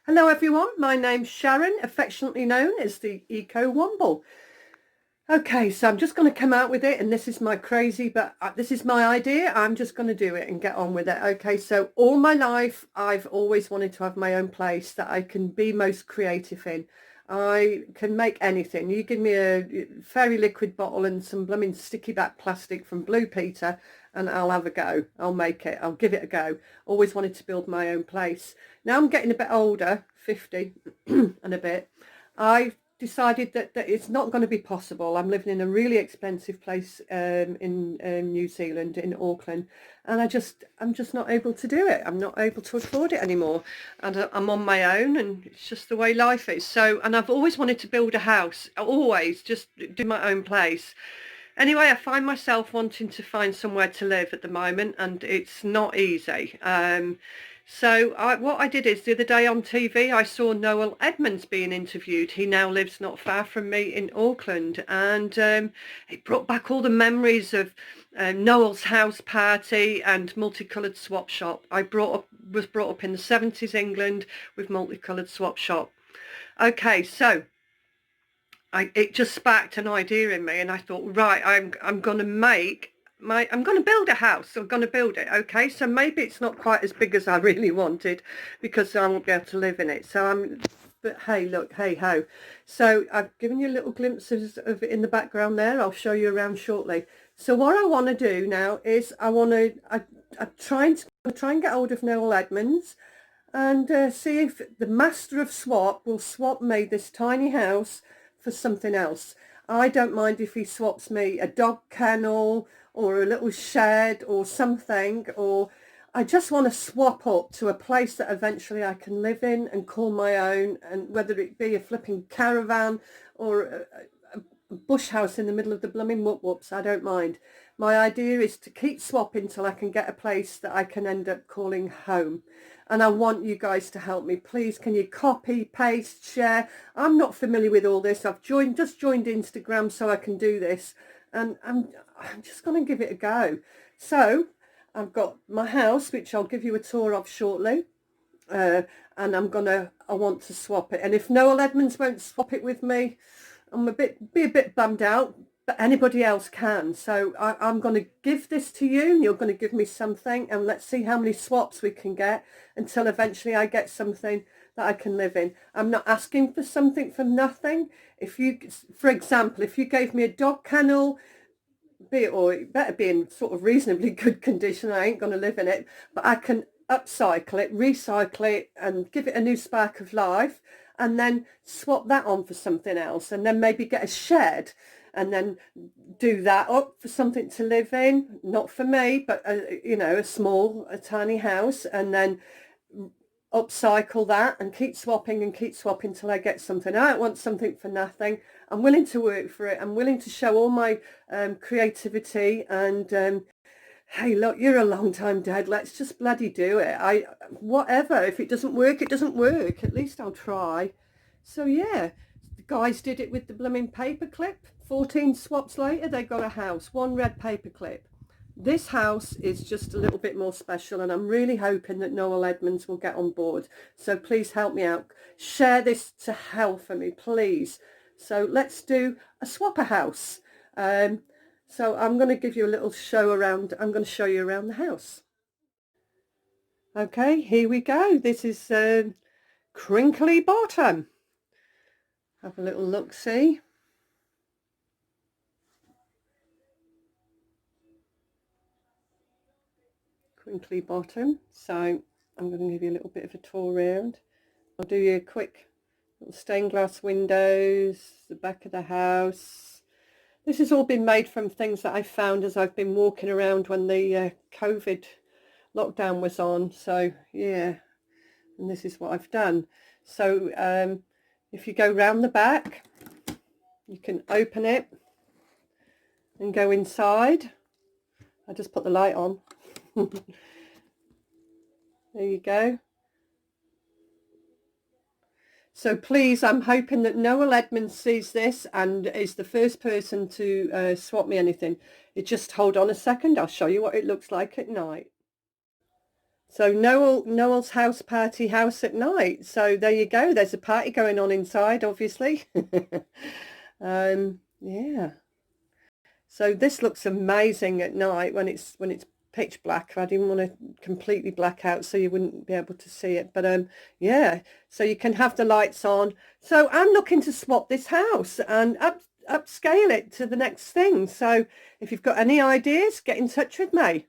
Hello everyone, my name's Sharon, affectionately known as the Eco Womble. Okay, so I'm just going to come out with it, and this is my crazy, but this is my idea. I'm just going to do it and get on with it. Okay, so all my life I've always wanted to have my own place that I can be most creative in. I can make anything. You give me a fairy liquid bottle and some blooming sticky back plastic from Blue Peter and I'll have a go. I'll make it. I'll give it a go. Always wanted to build my own place. Now I'm getting a bit older, 50 and a bit. I've decided that it's not going to be possible. I'm living in a really expensive place in New Zealand, in Auckland, and I'm just not able to do it. I'm not able to afford it anymore, and I'm on my own, and it's just the way life is. So, and I've always wanted to build a house, always just do my own place. Anyway, I find myself wanting to find somewhere to live at the moment, and it's not easy. What I did is the other day on TV, I saw Noel Edmonds being interviewed. He now lives not far from me in Auckland, and it brought back all the memories of Noel's house party and multicoloured swap shop. Was brought up in the 70s England with multicoloured swap shop. Okay, so it just sparked an idea in me, and I thought, right, I'm going to I'm going to build a house. I'm going to build it. Okay, so maybe it's not quite as big as I really wanted because I won't be able to live in it. But hey, look, hey ho. So I've given you little glimpses of it in the background there. I'll show you around shortly. So what I want to do now is I'm trying to get hold of Noel Edmonds and see if the master of swap will swap me this tiny house for something else. I don't mind if he swaps me a dog kennel or a little shed or something, or I just want to swap up to a place that eventually I can live in and call my own, and whether it be a flipping caravan or a bush house in the middle of the blooming whoops, I don't mind. My idea is to keep swapping till I can get a place that I can end up calling home. And I want you guys to help me. Please, can you copy, paste, share? I'm not familiar with all this. I've just joined Instagram so I can do this. And I'm just going to give it a go. So I've got my house, which I'll give you a tour of shortly. And I want to swap it. And if Noel Edmonds won't swap it with me, I'm be a bit bummed out, but anybody else can. So I'm going to give this to you, and you're going to give me something, and let's see how many swaps we can get until eventually I get something that I can live in. I'm not asking for something for nothing. For example, if you gave me a dog kennel, it better be in sort of reasonably good condition. I ain't going to live in it, but I can upcycle it, recycle it, and give it a new spark of life, and then swap that on for something else, and then maybe get a shed and then do that up for something to live in, not for me, but a tiny house, and then upcycle that and keep swapping till I get something. I don't want something for nothing. I'm willing to work for it. I'm willing to show all my creativity, and hey, look, you're a long time dead. Let's just bloody do it. Whatever. If it doesn't work, it doesn't work. At least I'll try. So yeah, the guys did it with the blooming paperclip. 14 swaps later, they got a house. One red paperclip. This house is just a little bit more special, and I'm really hoping that Noel Edmonds will get on board. So please help me out. Share this to hell for me, please. So let's do a swap a house. So I'm going to give you a little show around. I'm going to show you around the house. Okay, here we go. This is Crinkly Bottom. Have a little look-see. Crinkly Bottom. So I'm going to give you a little bit of a tour around. I'll do you a quick little stained glass windows, the back of the house. This has all been made from things that I found as I've been walking around when the COVID lockdown was on. So yeah, and this is what I've done. So if you go round the back, you can open it and go inside. I just put the light on. There you go. So please, I'm hoping that Noel Edmonds sees this and is the first person to swap me anything. Just hold on a second. I'll show you what it looks like at night. So Noel's house party house at night. So there you go. There's a party going on inside, obviously. Yeah. So this looks amazing at night when it's pitch black. I didn't want to completely black out so you wouldn't be able to see it. But yeah, so you can have the lights on. So I'm looking to swap this house and upscale it to the next thing. So if you've got any ideas, get in touch with me.